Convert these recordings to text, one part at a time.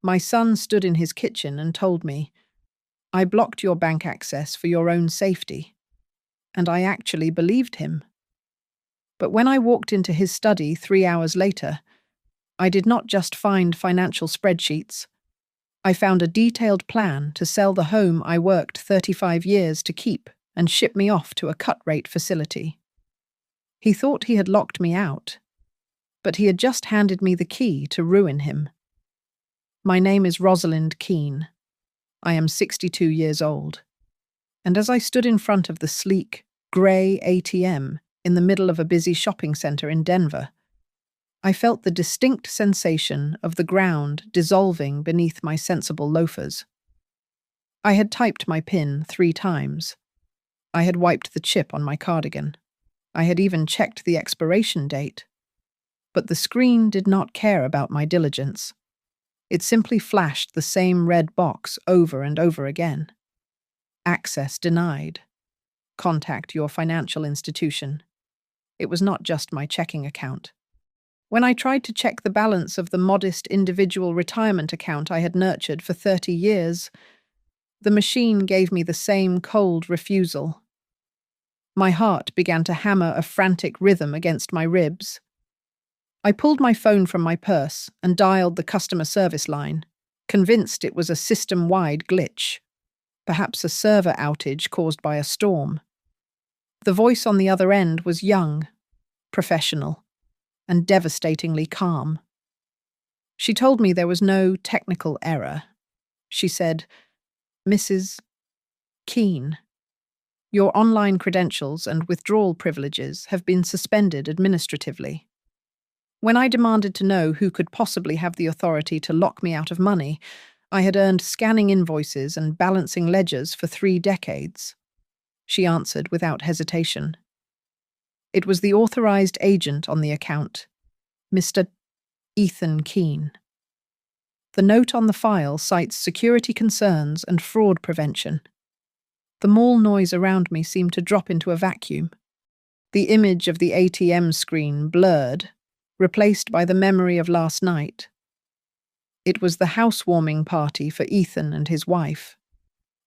My son stood in his kitchen and told me, "I blocked your bank access for your own safety." And I actually believed him. But when I walked into his study 3 hours later, I did not just find financial spreadsheets. I found a detailed plan to sell the home I worked 35 years to keep and ship me off to a cut-rate facility. He thought he had locked me out, but he had just handed me the key to ruin him. My name is Rosalind Keene. I am 62 years old. And as I stood in front of the sleek, grey ATM in the middle of a busy shopping centre in Denver, I felt the distinct sensation of the ground dissolving beneath my sensible loafers. I had typed my PIN 3 times. I had wiped the chip on my cardigan. I had even checked the expiration date. But the screen did not care about my diligence. It simply flashed the same red box over and over again. Access denied. Contact your financial institution. It was not just my checking account. When I tried to check the balance of the modest individual retirement account I had nurtured for 30 years, the machine gave me the same cold refusal. My heart began to hammer a frantic rhythm against my ribs. I pulled my phone from my purse and dialed the customer service line, convinced it was a system-wide glitch, perhaps a server outage caused by a storm. The voice on the other end was young, professional, and devastatingly calm. She told me there was no technical error. She said, "Mrs. Keene, your online credentials and withdrawal privileges have been suspended administratively." When I demanded to know who could possibly have the authority to lock me out of money, I had earned scanning invoices and balancing ledgers for 3 decades. She answered without hesitation. It was the authorized agent on the account, Mr. Ethan Keene. The note on the file cites security concerns and fraud prevention. The mall noise around me seemed to drop into a vacuum. The image of the ATM screen blurred, replaced by the memory of last night. It was the housewarming party for Ethan and his wife,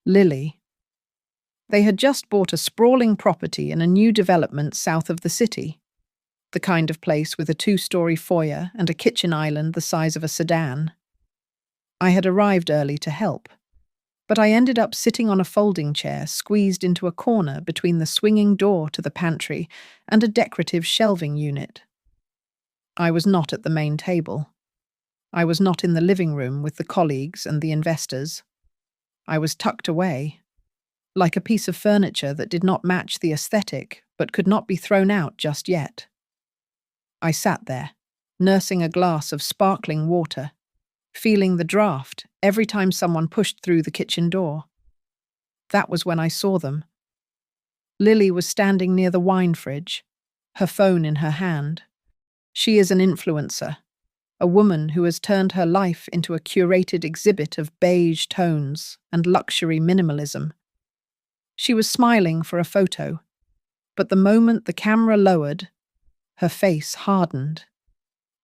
Lily. They had just bought a sprawling property in a new development south of the city, the kind of place with a 2-story foyer and a kitchen island the size of a sedan. I had arrived early to help, but I ended up sitting on a folding chair squeezed into a corner between the swinging door to the pantry and a decorative shelving unit. I was not at the main table. I was not in the living room with the colleagues and the investors. I was tucked away, like a piece of furniture that did not match the aesthetic but could not be thrown out just yet. I sat there, nursing a glass of sparkling water, feeling the draft every time someone pushed through the kitchen door. That was when I saw them. Lily was standing near the wine fridge, her phone in her hand. She is an influencer, a woman who has turned her life into a curated exhibit of beige tones and luxury minimalism. She was smiling for a photo, but the moment the camera lowered, her face hardened.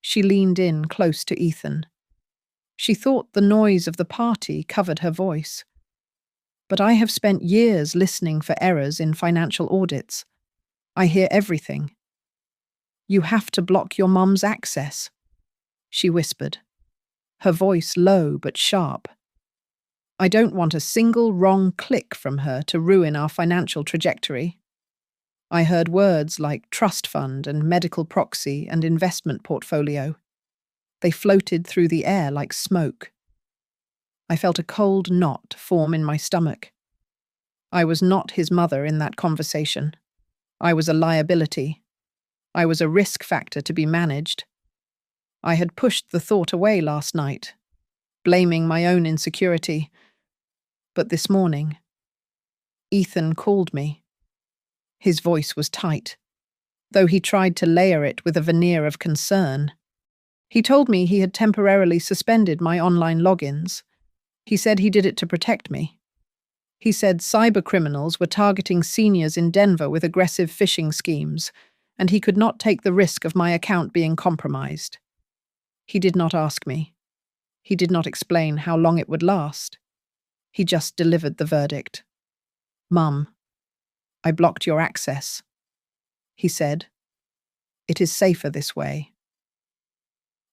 She leaned in close to Ethan. She thought the noise of the party covered her voice. But I have spent years listening for errors in financial audits. I hear everything. "You have to block your mum's access," she whispered, her voice low but sharp. "I don't want a single wrong click from her to ruin our financial trajectory." I heard words like trust fund and medical proxy and investment portfolio. They floated through the air like smoke. I felt a cold knot form in my stomach. I was not his mother in that conversation. I was a liability. I was a risk factor to be managed. I had pushed the thought away last night, blaming my own insecurity. But this morning, Ethan called me. His voice was tight, though he tried to layer it with a veneer of concern. He told me he had temporarily suspended my online logins. He said he did it to protect me. He said cybercriminals were targeting seniors in Denver with aggressive phishing schemes, and he could not take the risk of my account being compromised. He did not ask me. He did not explain how long it would last. He just delivered the verdict. "Mum, I blocked your access," he said. "It is safer this way."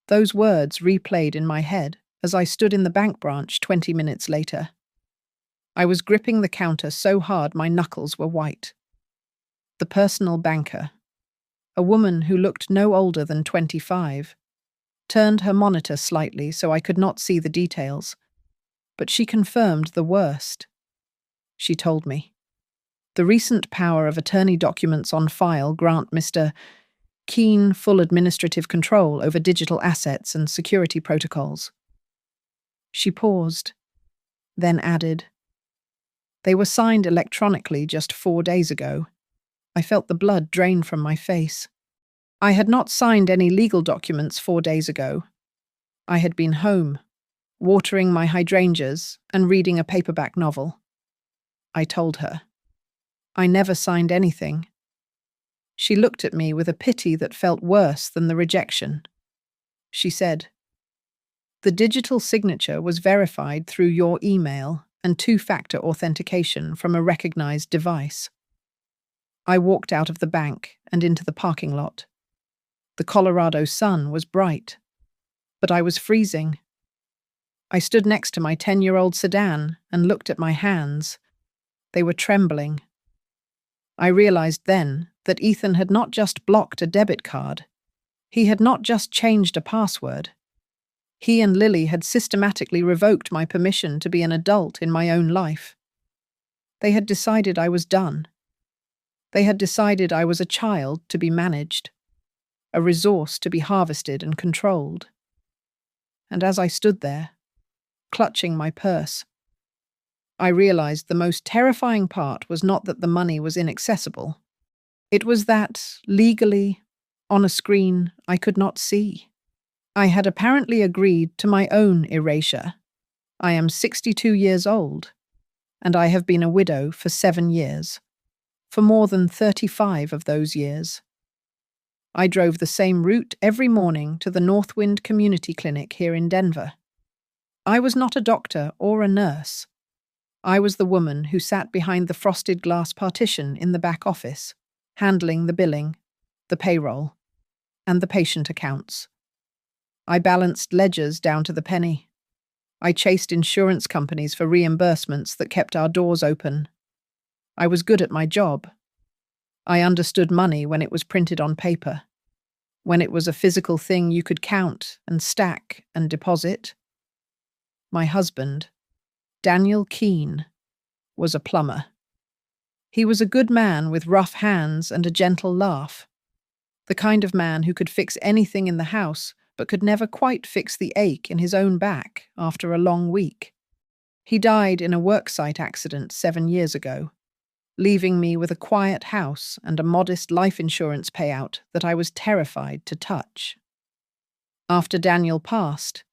Those words replayed in my head as I stood in the bank branch 20 minutes later. I was gripping the counter so hard my knuckles were white. The personal banker, a woman who looked no older than 25, turned her monitor slightly so I could not see the details, but she confirmed the worst. She told me, "The recent power of attorney documents on file grant Mr. Keene full administrative control over digital assets and security protocols." She paused, then added, "They were signed electronically just 4 days ago." I felt the blood drain from my face. I had not signed any legal documents 4 days ago. I had been home, watering my hydrangeas and reading a paperback novel. I told her. I never signed anything. She looked at me with a pity that felt worse than the rejection. She said, "The digital signature was verified through your email and two-factor authentication from a recognized device." I walked out of the bank and into the parking lot. The Colorado sun was bright, but I was freezing. I stood next to my 10-year-old sedan and looked at my hands. They were trembling. I realized then that Ethan had not just blocked a debit card. He had not just changed a password. He and Lily had systematically revoked my permission to be an adult in my own life. They had decided I was done. They had decided I was a child to be managed, a resource to be harvested and controlled. And as I stood there, clutching my purse, I realized the most terrifying part was not that the money was inaccessible. It was that, legally, on a screen, I could not see. I had apparently agreed to my own erasure. I am 62 years old, and I have been a widow for 7 years. For more than 35 of those years. I drove the same route every morning to the Northwind Community Clinic here in Denver. I was not a doctor or a nurse. I was the woman who sat behind the frosted glass partition in the back office, handling the billing, the payroll, and the patient accounts. I balanced ledgers down to the penny. I chased insurance companies for reimbursements that kept our doors open. I was good at my job. I understood money when it was printed on paper, when it was a physical thing you could count and stack and deposit. My husband, Daniel Keene, was a plumber. He was a good man with rough hands and a gentle laugh, the kind of man who could fix anything in the house but could never quite fix the ache in his own back after a long week. He died in a worksite accident 7 years ago, leaving me with a quiet house and a modest life insurance payout that I was terrified to touch. After Daniel passed,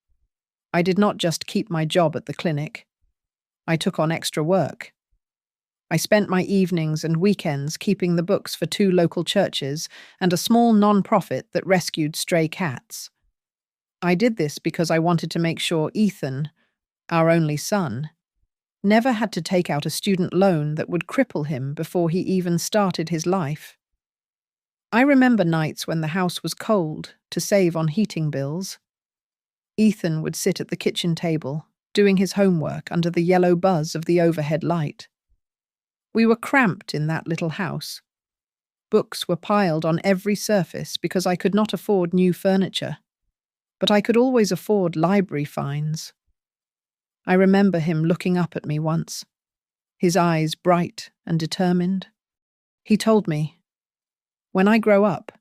I did not just keep my job at the clinic. I took on extra work. I spent my evenings and weekends keeping the books for 2 local churches and a small non-profit that rescued stray cats. I did this because I wanted to make sure Ethan, our only son, never had to take out a student loan that would cripple him before he even started his life. I remember nights when the house was cold to save on heating bills. Ethan would sit at the kitchen table, doing his homework under the yellow buzz of the overhead light. We were cramped in that little house. Books were piled on every surface because I could not afford new furniture, but I could always afford library fines. I remember him looking up at me once, his eyes bright and determined. He told me, "When I grow up,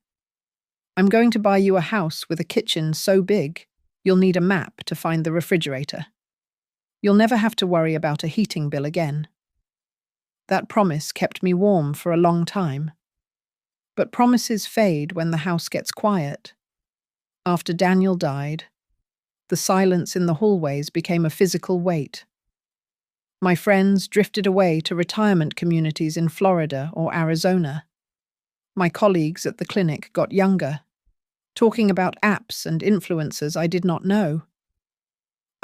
I'm going to buy you a house with a kitchen so big you'll need a map to find the refrigerator. You'll never have to worry about a heating bill again." That promise kept me warm for a long time. But promises fade when the house gets quiet. After Daniel died, the silence in the hallways became a physical weight. My friends drifted away to retirement communities in Florida or Arizona. My colleagues at the clinic got younger, talking about apps and influencers I did not know.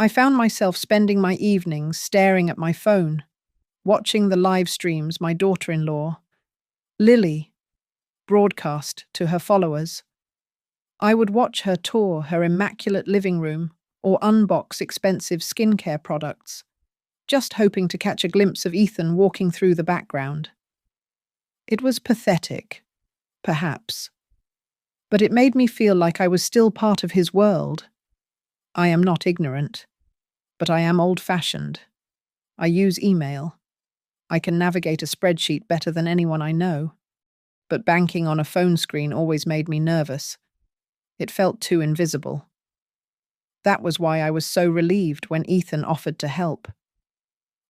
I found myself spending my evenings staring at my phone, watching the live streams my daughter-in-law, Lily, broadcast to her followers. I would watch her tour her immaculate living room or unbox expensive skincare products, just hoping to catch a glimpse of Ethan walking through the background. It was pathetic, perhaps, but it made me feel like I was still part of his world. I am not ignorant, but I am old-fashioned. I use email. I can navigate a spreadsheet better than anyone I know, but banking on a phone screen always made me nervous. It felt too invisible. That was why I was so relieved when Ethan offered to help.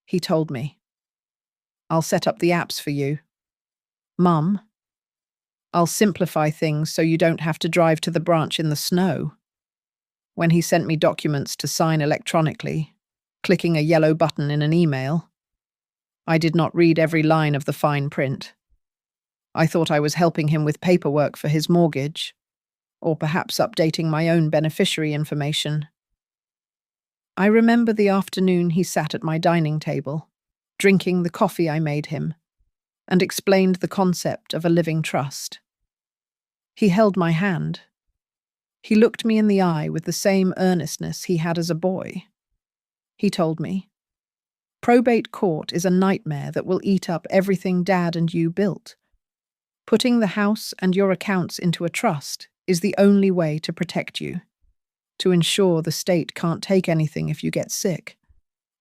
He told me, "I'll set up the apps for you. Mum, I'll simplify things so you don't have to drive to the branch in the snow." When he sent me documents to sign electronically, clicking a yellow button in an email, I did not read every line of the fine print. I thought I was helping him with paperwork for his mortgage, or perhaps updating my own beneficiary information. I remember the afternoon he sat at my dining table, drinking the coffee I made him, and explained the concept of a living trust. He held my hand. He looked me in the eye with the same earnestness he had as a boy. He told me, "Probate court is a nightmare that will eat up everything Dad and you built. Putting the house and your accounts into a trust is the only way to protect you, to ensure the state can't take anything if you get sick."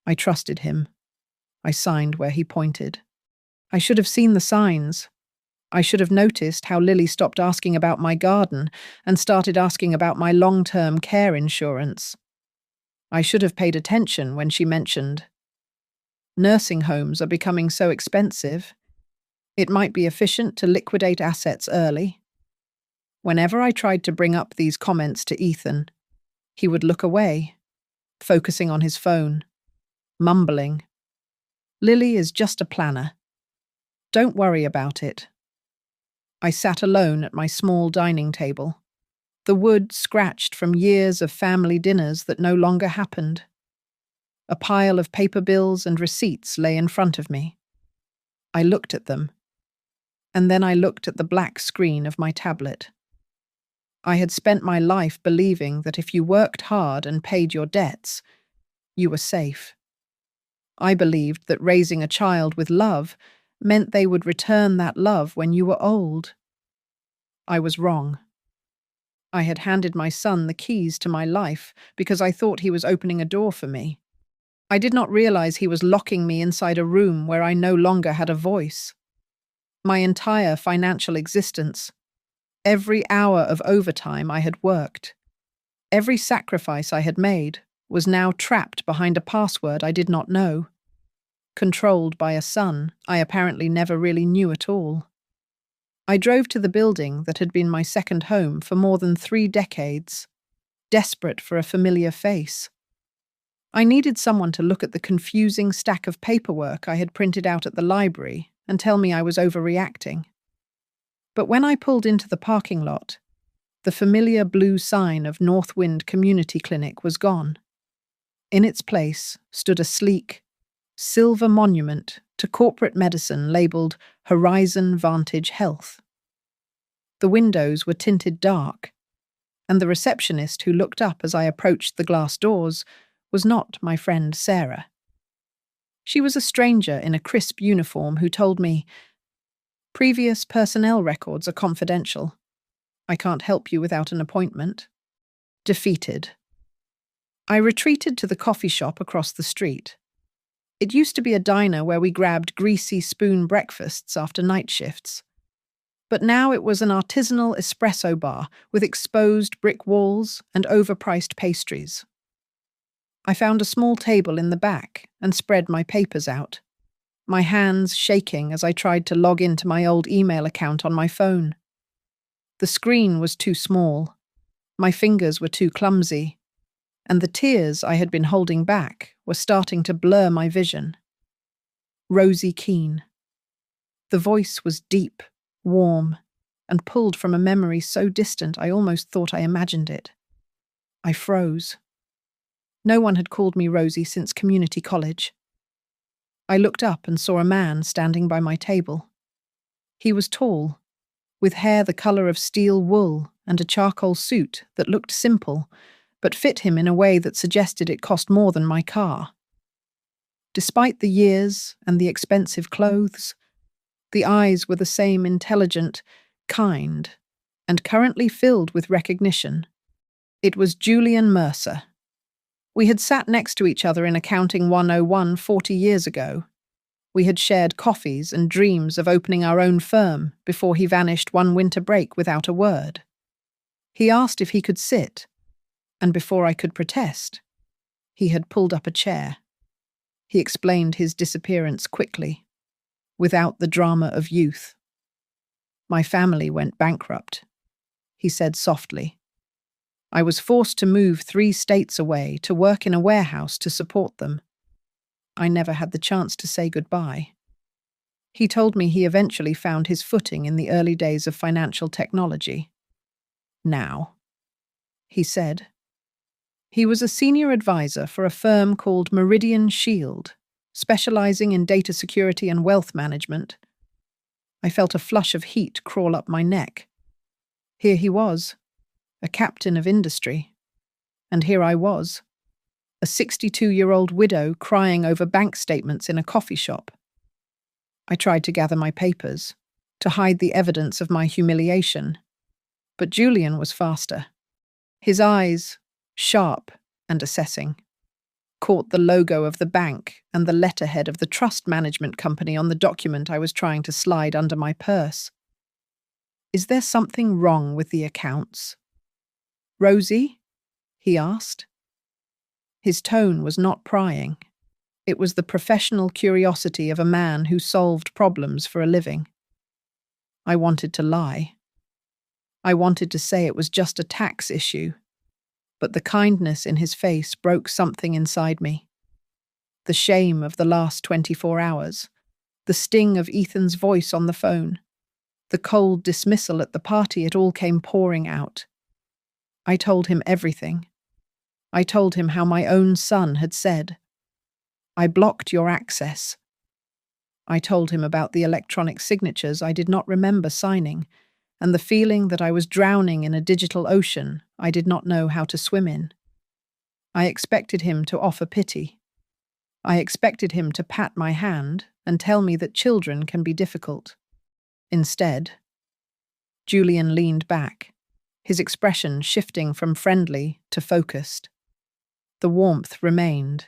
I trusted him. I signed where he pointed. I should have seen the signs. I should have noticed how Lily stopped asking about my garden and started asking about my long-term care insurance. I should have paid attention when she mentioned, "Nursing homes are becoming so expensive. It might be efficient to liquidate assets early." Whenever I tried to bring up these comments to Ethan, he would look away, focusing on his phone, mumbling, "Lily is just a planner. Don't worry about it." I sat alone at my small dining table, the wood scratched from years of family dinners that no longer happened. A pile of paper bills and receipts lay in front of me. I looked at them, and then I looked at the black screen of my tablet. I had spent my life believing that if you worked hard and paid your debts, you were safe. I believed that raising a child with love meant they would return that love when you were old. I was wrong. I had handed my son the keys to my life because I thought he was opening a door for me. I did not realize he was locking me inside a room where I no longer had a voice. My entire financial existence, every hour of overtime I had worked, every sacrifice I had made, was now trapped behind a password I did not know, controlled by a son I apparently never really knew at all. I drove to the building that had been my second home for more than 3 decades, desperate for a familiar face. I needed someone to look at the confusing stack of paperwork I had printed out at the library and tell me I was overreacting. But when I pulled into the parking lot, the familiar blue sign of Northwind Community Clinic was gone. In its place stood a sleek, silver monument to corporate medicine labelled Horizon Vantage Health. The windows were tinted dark, and the receptionist who looked up as I approached the glass doors was not my friend Sarah. She was a stranger in a crisp uniform who told me, "Previous personnel records are confidential. I can't help you without an appointment." Defeated. I retreated to the coffee shop across the street. It used to be a diner where we grabbed greasy spoon breakfasts after night shifts. But now it was an artisanal espresso bar with exposed brick walls and overpriced pastries. I found a small table in the back and spread my papers out, my hands shaking as I tried to log into my old email account on my phone. The screen was too small, my fingers were too clumsy, and the tears I had been holding back were starting to blur my vision. Rosie Keane. The voice was deep, warm, and pulled from a memory so distant I almost thought I imagined it. I froze. No one had called me Rosie since community college. I looked up and saw a man standing by my table. He was tall, with hair the colour of steel wool and a charcoal suit that looked simple, but fit him in a way that suggested it cost more than my car. Despite the years and the expensive clothes, the eyes were the same intelligent, kind, and currently filled with recognition. It was Julian Mercer. We had sat next to each other in Accounting 101 40 years ago. We had shared coffees and dreams of opening our own firm before he vanished one winter break without a word. He asked if he could sit, and before I could protest, he had pulled up a chair. He explained his disappearance quickly, without the drama of youth. My family went bankrupt, he said softly. I was forced to move 3 states away to work in a warehouse to support them. I never had the chance to say goodbye. He told me he eventually found his footing in the early days of financial technology. Now, he said. He was a senior advisor for a firm called Meridian Shield, specializing in data security and wealth management. I felt a flush of heat crawl up my neck. Here he was, a captain of industry. And here I was, a 62-year-old widow crying over bank statements in a coffee shop. I tried to gather my papers, to hide the evidence of my humiliation. But Julian was faster. His eyes, sharp and assessing, caught the logo of the bank and the letterhead of the trust management company on the document I was trying to slide under my purse. Is there something wrong with the accounts? Rosie? He asked. His tone was not prying. It was the professional curiosity of a man who solved problems for a living. I wanted to lie. I wanted to say it was just a tax issue, but the kindness in his face broke something inside me. The shame of the last 24 hours, the sting of Ethan's voice on the phone, the cold dismissal at the party, it all came pouring out. I told him everything. I told him how my own son had said, "I blocked your access." I told him about the electronic signatures I did not remember signing, and the feeling that I was drowning in a digital ocean I did not know how to swim in. I expected him to offer pity. I expected him to pat my hand and tell me that children can be difficult. Instead, Julian leaned back, his expression shifting from friendly to focused. The warmth remained,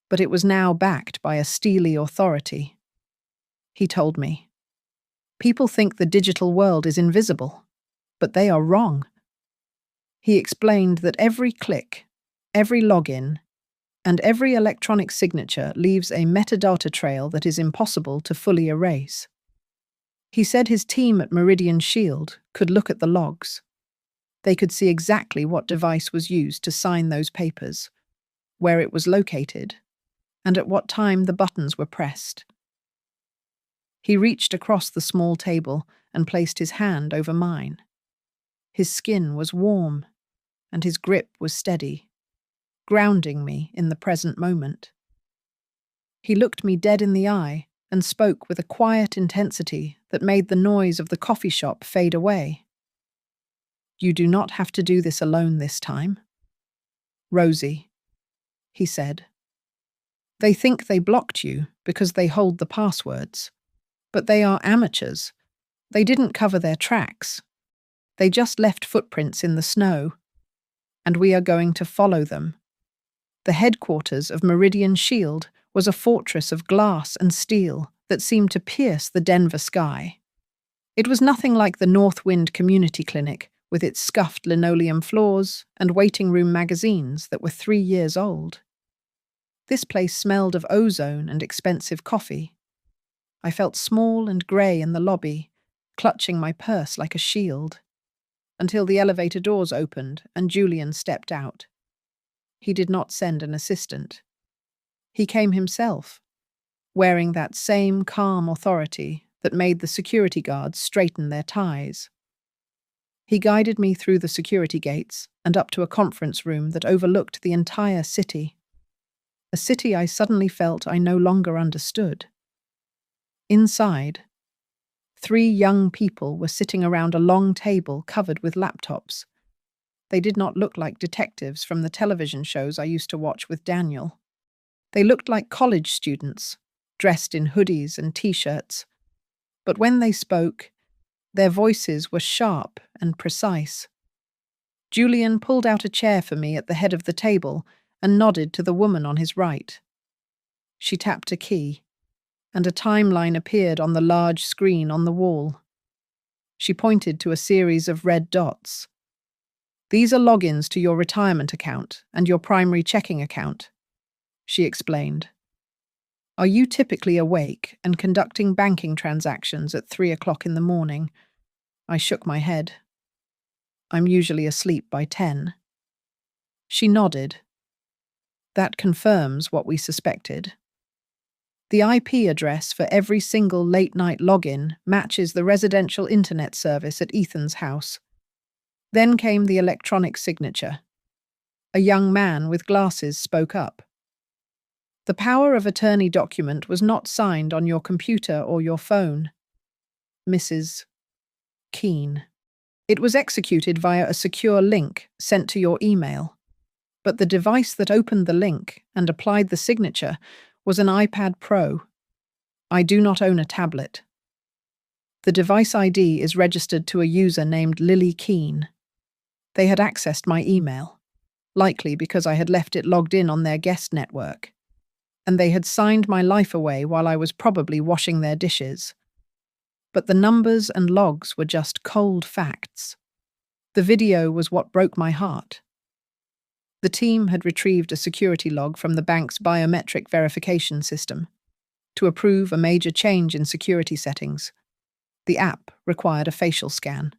but it was now backed by a steely authority. He told me, "People think the digital world is invisible, but they are wrong." He explained that every click, every login, and every electronic signature leaves a metadata trail that is impossible to fully erase. He said his team at Meridian Shield could look at the logs. They could see exactly what device was used to sign those papers, where it was located, and at what time the buttons were pressed. He reached across the small table and placed his hand over mine. His skin was warm, and his grip was steady, grounding me in the present moment. He looked me dead in the eye and spoke with a quiet intensity that made the noise of the coffee shop fade away. "You do not have to do this alone this time. Rosie," he said. "They think they blocked you because they hold the passwords. But they are amateurs. They didn't cover their tracks. They just left footprints in the snow. And we are going to follow them." The headquarters of Meridian Shield was a fortress of glass and steel that seemed to pierce the Denver sky. It was nothing like the Northwind Community Clinic, with its scuffed linoleum floors and waiting room magazines that were 3 years old. This place smelled of ozone and expensive coffee. I felt small and grey in the lobby, clutching my purse like a shield, until the elevator doors opened and Julian stepped out. He did not send an assistant. He came himself, wearing that same calm authority that made the security guards straighten their ties. He guided me through the security gates and up to a conference room that overlooked the entire city, a city I suddenly felt I no longer understood. Inside, 3 young people were sitting around a long table covered with laptops. They did not look like detectives from the television shows I used to watch with Daniel. They looked like college students, dressed in hoodies and t-shirts. But when they spoke, their voices were sharp and precise. Julian pulled out a chair for me at the head of the table and nodded to the woman on his right. She tapped a key, and a timeline appeared on the large screen on the wall. She pointed to a series of red dots. "These are logins to your retirement account and your primary checking account," she explained. "Are you typically awake and conducting banking transactions at 3 o'clock in the morning?" I shook my head. "I'm usually asleep by 10. She nodded. That confirms what we suspected. The IP address for every single late-night login matches the residential internet service at Ethan's house. Then came the electronic signature. A young man with glasses spoke up. "The power of attorney document was not signed on your computer or your phone, Mrs. Keene. It was executed via a secure link sent to your email. But the device that opened the link and applied the signature was an iPad Pro. I do not own a tablet. The device ID is registered to a user named Lily Keene. They had accessed my email, likely because I had left it logged in on their guest network, and they had signed my life away while I was probably washing their dishes. But the numbers and logs were just cold facts. The video was what broke my heart. The team had retrieved a security log from the bank's biometric verification system to approve a major change in security settings. The app required a facial scan.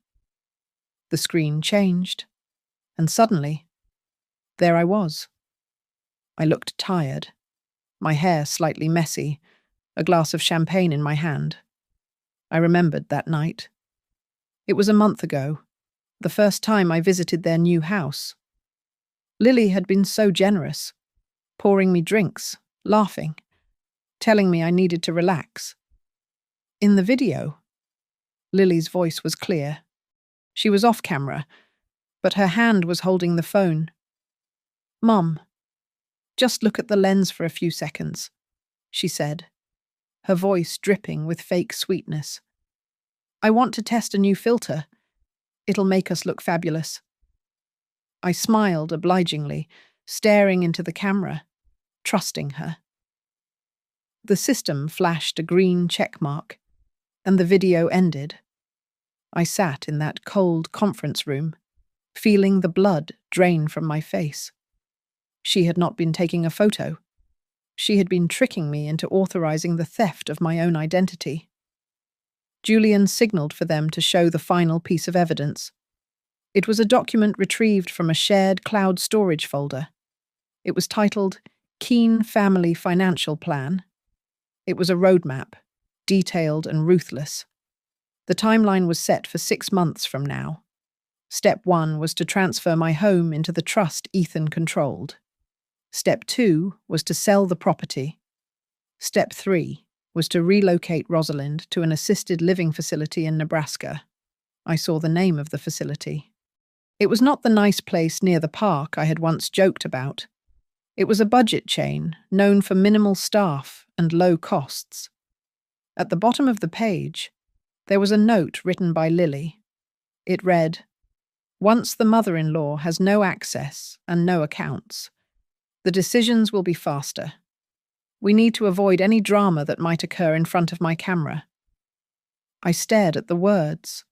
The screen changed, and suddenly, there I was. I looked tired, my hair slightly messy, a glass of champagne in my hand. I remembered that night. It was a month ago, the first time I visited their new house. Lily had been so generous, pouring me drinks, laughing, telling me I needed to relax. In the video, Lily's voice was clear. She was off camera, but her hand was holding the phone. "Mum, just look at the lens for a few seconds," she said, her voice dripping with fake sweetness. "I want to test a new filter. It'll make us look fabulous." I smiled obligingly, staring into the camera, trusting her. The system flashed a green check mark, and the video ended. I sat in that cold conference room, feeling the blood drain from my face. She had not been taking a photo. She had been tricking me into authorizing the theft of my own identity. Julian signaled for them to show the final piece of evidence. It was a document retrieved from a shared cloud storage folder. It was titled Keene Family Financial Plan. It was a roadmap, detailed and ruthless. The timeline was set for 6 months from now. Step 1 was to transfer my home into the trust Ethan controlled. Step 2 was to sell the property. Step 3 was to relocate Rosalind to an assisted living facility in Nebraska. I saw the name of the facility. It was not the nice place near the park I had once joked about. It was a budget chain known for minimal staff and low costs. At the bottom of the page, there was a note written by Lily. It read, "Once the mother-in-law has no access and no accounts, the decisions will be faster. We need to avoid any drama that might occur in front of my camera." I stared at the words.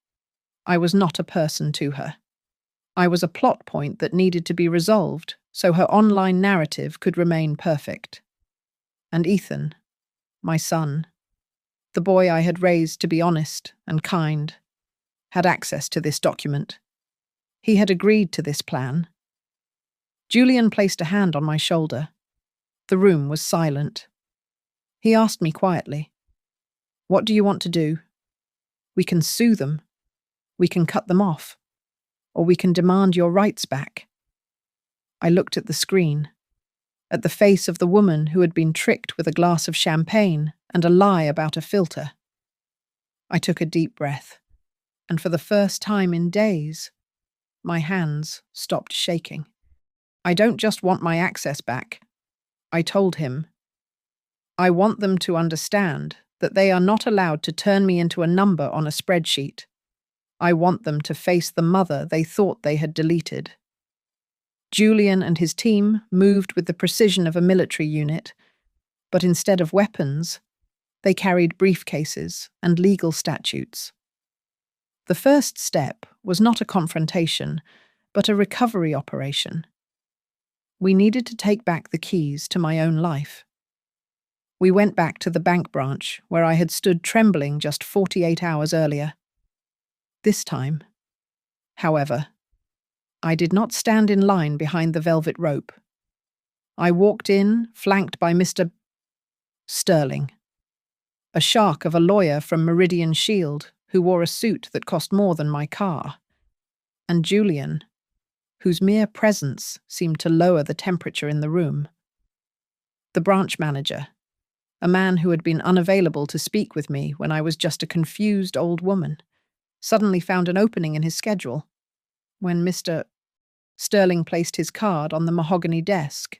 I was not a person to her. I was a plot point that needed to be resolved so her online narrative could remain perfect. And Ethan, my son, the boy I had raised to be honest and kind, had access to this document. He had agreed to this plan. Julian placed a hand on my shoulder. The room was silent. He asked me quietly, "What do you want to do? We can sue them. We can cut them off." or we can demand your rights back." I looked at the screen, at the face of the woman who had been tricked with a glass of champagne and a lie about a filter. I took a deep breath, and for the first time in days, my hands stopped shaking. "I don't just want my access back," I told him. "I want them to understand that they are not allowed to turn me into a number on a spreadsheet. I want them to face the mother they thought they had deleted." Julian and his team moved with the precision of a military unit, but instead of weapons, they carried briefcases and legal statutes. The first step was not a confrontation, but a recovery operation. We needed to take back the keys to my own life. We went back to the bank branch where I had stood trembling just 48 hours earlier. This time, however, I did not stand in line behind the velvet rope. I walked in, flanked by Mr. Sterling, a shark of a lawyer from Meridian Shield who wore a suit that cost more than my car, and Julian, whose mere presence seemed to lower the temperature in the room. The branch manager, a man who had been unavailable to speak with me when I was just a confused old woman, suddenly found an opening in his schedule. When Mr. Sterling placed his card on the mahogany desk,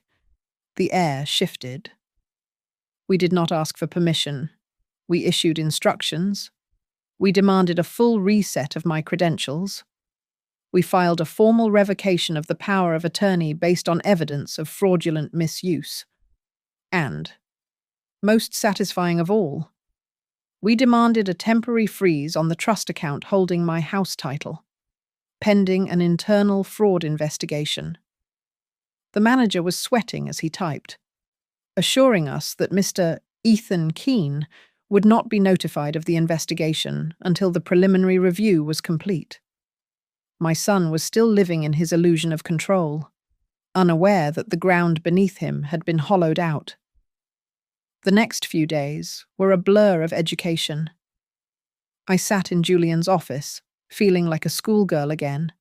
the air shifted. We did not ask for permission. We issued instructions. We demanded a full reset of my credentials. We filed a formal revocation of the power of attorney based on evidence of fraudulent misuse. And, most satisfying of all, we demanded a temporary freeze on the trust account holding my house title, pending an internal fraud investigation. The manager was sweating as he typed, assuring us that Mr. Ethan Keene would not be notified of the investigation until the preliminary review was complete. My son was still living in his illusion of control, unaware that the ground beneath him had been hollowed out. The next few days were a blur of education. I sat in Julian's office, feeling like a schoolgirl again.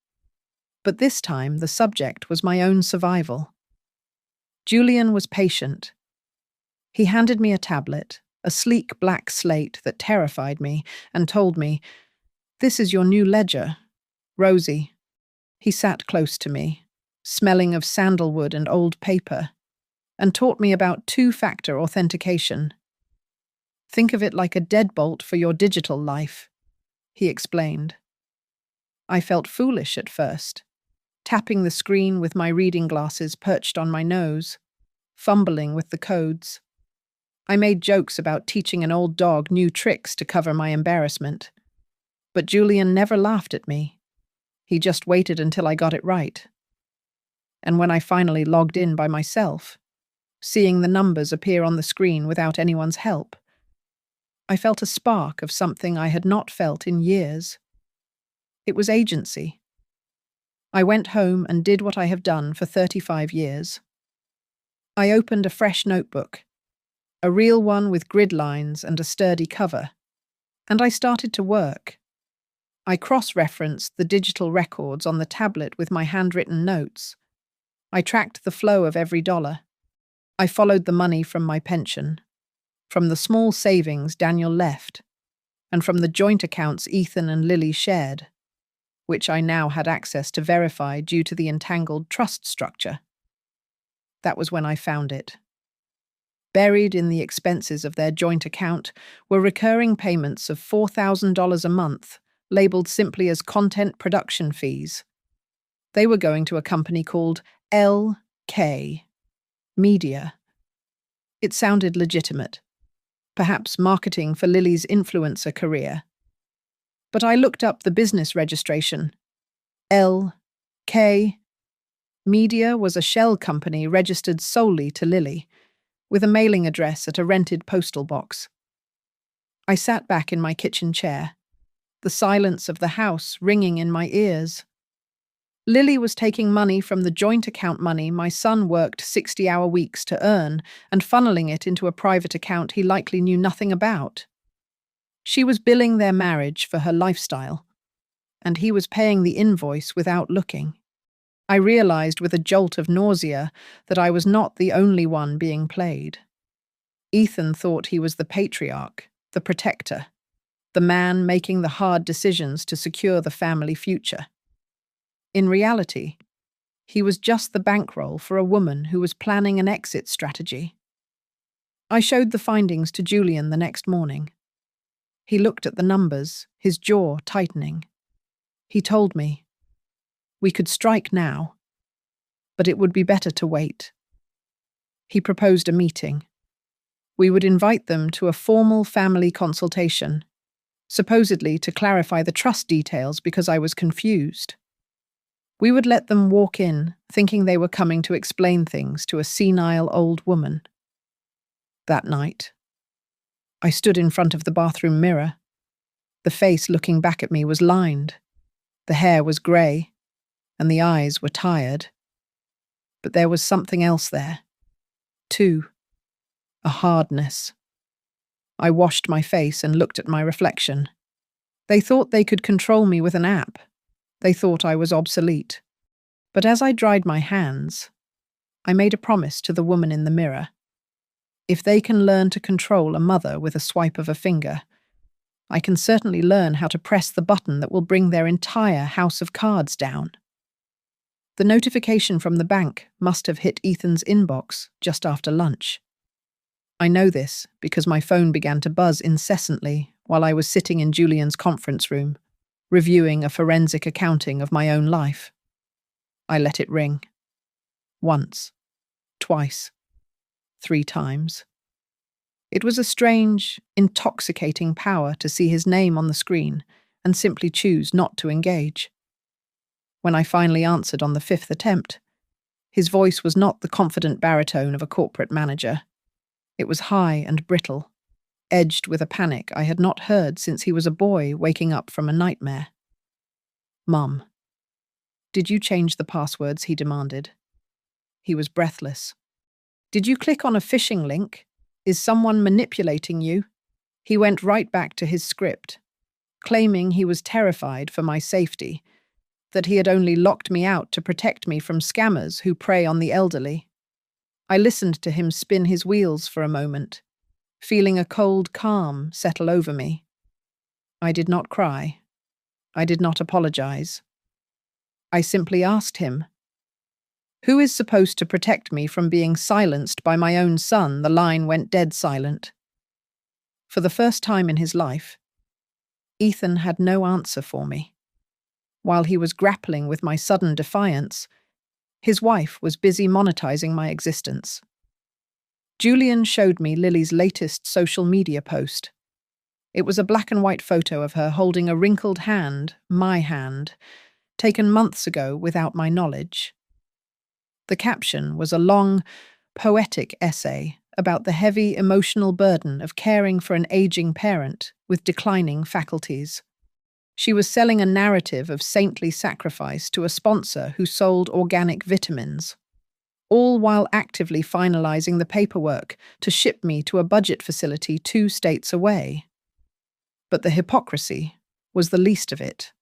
But this time the subject was my own survival. Julian was patient. He handed me a tablet, a sleek black slate that terrified me, and told me, "This is your new ledger, Rosie." He sat close to me, smelling of sandalwood and old paper, and taught me about two-factor authentication. "Think of it like a deadbolt for your digital life," he explained. I felt foolish at first, tapping the screen with my reading glasses perched on my nose, fumbling with the codes. I made jokes about teaching an old dog new tricks to cover my embarrassment. But Julian never laughed at me. He just waited until I got it right. And when I finally logged in by myself, seeing the numbers appear on the screen without anyone's help, I felt a spark of something I had not felt in years. It was agency. I went home and did what I have done for 35 years. I opened a fresh notebook, a real one with grid lines and a sturdy cover, and I started to work. I cross-referenced the digital records on the tablet with my handwritten notes. I tracked the flow of every dollar. I followed the money from my pension, from the small savings Daniel left, and from the joint accounts Ethan and Lily shared, which I now had access to verify due to the entangled trust structure. That was when I found it. Buried in the expenses of their joint account were recurring payments of $4,000 a month, labeled simply as content production fees. They were going to a company called LK Media. It sounded legitimate, perhaps marketing for Lily's influencer career. But I looked up the business registration. LK Media was a shell company registered solely to Lily, with a mailing address at a rented postal box. I sat back in my kitchen chair, the silence of the house ringing in my ears. Lily was taking money from the joint account money my son worked 60-hour weeks to earn and funneling it into a private account he likely knew nothing about. She was billing their marriage for her lifestyle, and he was paying the invoice without looking. I realized with a jolt of nausea that I was not the only one being played. Ethan thought he was the patriarch, the protector, the man making the hard decisions to secure the family future. In reality, he was just the bankroll for a woman who was planning an exit strategy. I showed the findings to Julian the next morning. He looked at the numbers, his jaw tightening. He told me, "We could strike now, but it would be better to wait." He proposed a meeting. We would invite them to a formal family consultation, supposedly to clarify the trust details because I was confused. We would let them walk in, thinking they were coming to explain things to a senile old woman. That night, I stood in front of the bathroom mirror. The face looking back at me was lined. The hair was grey, and the eyes were tired. But there was something else there, too. A hardness. I washed my face and looked at my reflection. They thought they could control me with an app. They thought I was obsolete. But as I dried my hands, I made a promise to the woman in the mirror. If they can learn to control a mother with a swipe of a finger, I can certainly learn how to press the button that will bring their entire house of cards down. The notification from the bank must have hit Ethan's inbox just after lunch. I know this because my phone began to buzz incessantly while I was sitting in Julian's conference room, reviewing a forensic accounting of my own life. I let it ring. Once, twice, 3 times. It was a strange, intoxicating power to see his name on the screen and simply choose not to engage. When I finally answered on the 5th attempt, his voice was not the confident baritone of a corporate manager. It was high and brittle, edged with a panic I had not heard since he was a boy waking up from a nightmare. "Mum, did you change the passwords?" he demanded. He was breathless. "Did you click on a phishing link? Is someone manipulating you?" He went right back to his script, claiming he was terrified for my safety, that he had only locked me out to protect me from scammers who prey on the elderly. I listened to him spin his wheels for a moment, feeling a cold calm settle over me. I did not cry. I did not apologize. I simply asked him, "Who is supposed to protect me from being silenced by my own son?" The line went dead silent. For the first time in his life, Ethan had no answer for me. While he was grappling with my sudden defiance, his wife was busy monetizing my existence. Julian showed me Lily's latest social media post. It was a black and white photo of her holding a wrinkled hand, my hand, taken months ago without my knowledge. The caption was a long, poetic essay about the heavy emotional burden of caring for an aging parent with declining faculties. She was selling a narrative of saintly sacrifice to a sponsor who sold organic vitamins, all while actively finalizing the paperwork to ship me to a budget facility 2 states away. But the hypocrisy was the least of it.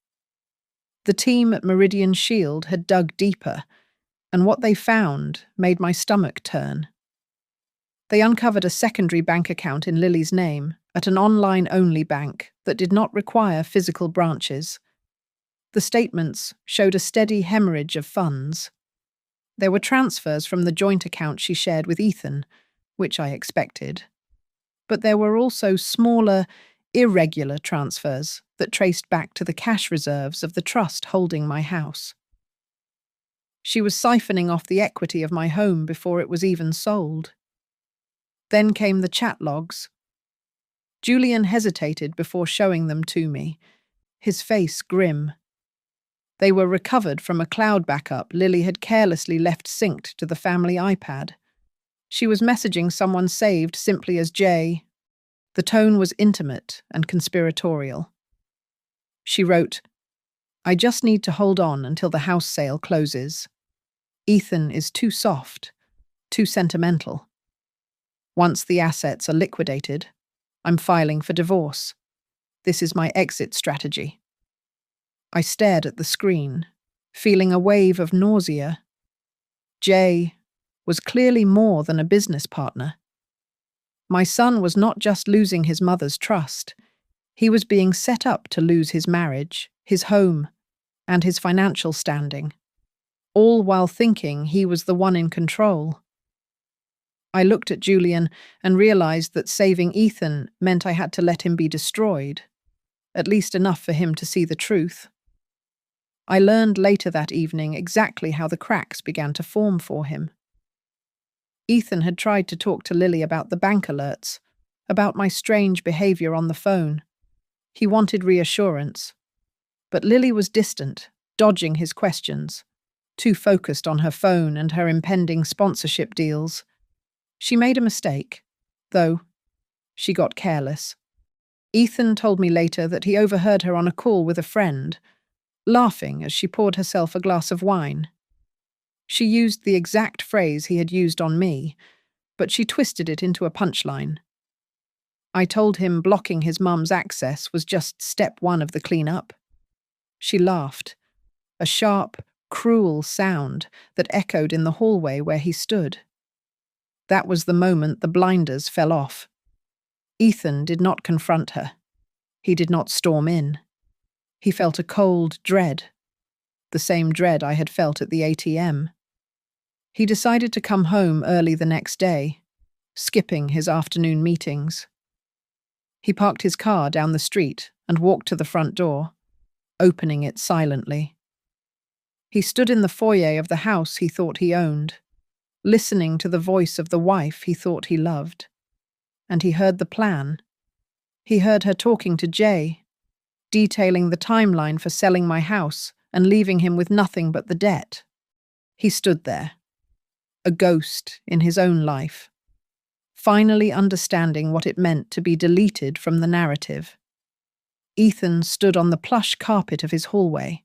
The team at Meridian Shield had dug deeper, and what they found made my stomach turn. They uncovered a secondary bank account in Lily's name at an online-only bank that did not require physical branches. The statements showed a steady hemorrhage of funds. There were transfers from the joint account she shared with Ethan, which I expected. But there were also smaller, irregular transfers that traced back to the cash reserves of the trust holding my house. She was siphoning off the equity of my home before it was even sold. Then came the chat logs. Julian hesitated before showing them to me, his face grim. They were recovered from a cloud backup Lily had carelessly left synced to the family iPad. She was messaging someone saved simply as J. The tone was intimate and conspiratorial. She wrote, "I just need to hold on until the house sale closes. Ethan is too soft, too sentimental. Once the assets are liquidated, I'm filing for divorce. This is my exit strategy." I stared at the screen, feeling a wave of nausea. Jay was clearly more than a business partner. My son was not just losing his mother's trust, he was being set up to lose his marriage, his home, and his financial standing, all while thinking he was the one in control. I looked at Julian and realized that saving Ethan meant I had to let him be destroyed, at least enough for him to see the truth. I learned later that evening exactly how the cracks began to form for him. Ethan had tried to talk to Lily about the bank alerts, about my strange behavior on the phone. He wanted reassurance. But Lily was distant, dodging his questions, too focused on her phone and her impending sponsorship deals. She made a mistake, though. She got careless. Ethan told me later that he overheard her on a call with a friend, laughing as she poured herself a glass of wine. She used the exact phrase he had used on me, but she twisted it into a punchline. I told him blocking his mum's access was just step one of the cleanup. She laughed, a sharp, cruel sound that echoed in the hallway where he stood. That was the moment the blinders fell off. Ethan did not confront her. He did not storm in. He felt a cold dread, the same dread I had felt at the ATM. He decided to come home early the next day, skipping his afternoon meetings. He parked his car down the street and walked to the front door, opening it silently. He stood in the foyer of the house he thought he owned, listening to the voice of the wife he thought he loved. And he heard the plan. He heard her talking to Jay, detailing the timeline for selling my house and leaving him with nothing but the debt. He stood there, a ghost in his own life, finally understanding what it meant to be deleted from the narrative. Ethan stood on the plush carpet of his hallway,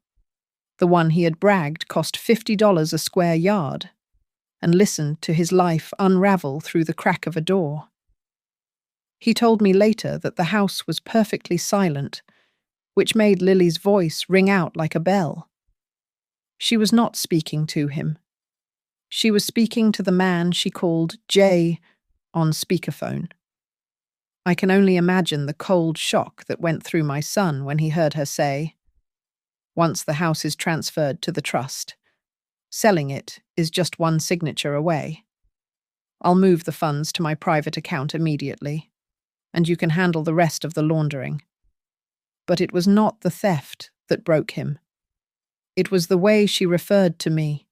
the one he had bragged cost $50 a square yard, and listened to his life unravel through the crack of a door. He told me later that the house was perfectly silent, which made Lily's voice ring out like a bell. She was not speaking to him. She was speaking to the man she called Jay on speakerphone. I can only imagine the cold shock that went through my son when he heard her say, "Once the house is transferred to the trust, selling it is just one signature away. I'll move the funds to my private account immediately, and you can handle the rest of the laundering." But it was not the theft that broke him. It was the way she referred to me.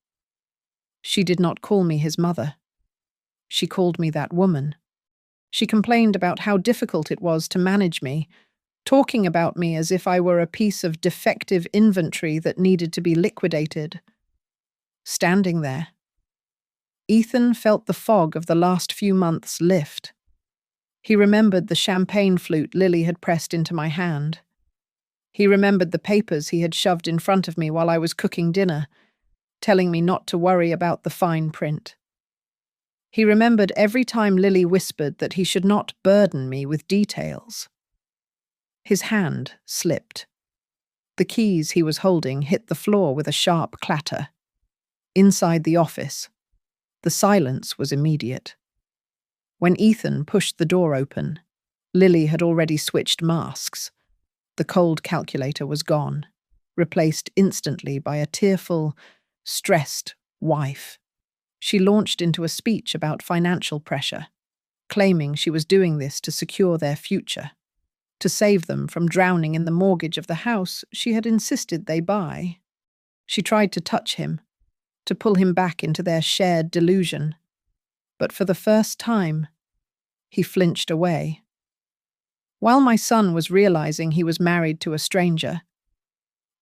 She did not call me his mother. She called me that woman. She complained about how difficult it was to manage me, talking about me as if I were a piece of defective inventory that needed to be liquidated. Standing there, Ethan felt the fog of the last few months lift. He remembered the champagne flute Lily had pressed into my hand. He remembered the papers he had shoved in front of me while I was cooking dinner, telling me not to worry about the fine print. He remembered every time Lily whispered that he should not burden me with details. His hand slipped. The keys he was holding hit the floor with a sharp clatter. Inside the office, the silence was immediate. When Ethan pushed the door open, Lily had already switched masks. The cold calculator was gone, replaced instantly by a tearful, stressed wife. She launched into a speech about financial pressure, claiming she was doing this to secure their future, to save them from drowning in the mortgage of the house she had insisted they buy. She tried to touch him, to pull him back into their shared delusion, but for the first time, he flinched away. While my son was realizing he was married to a stranger,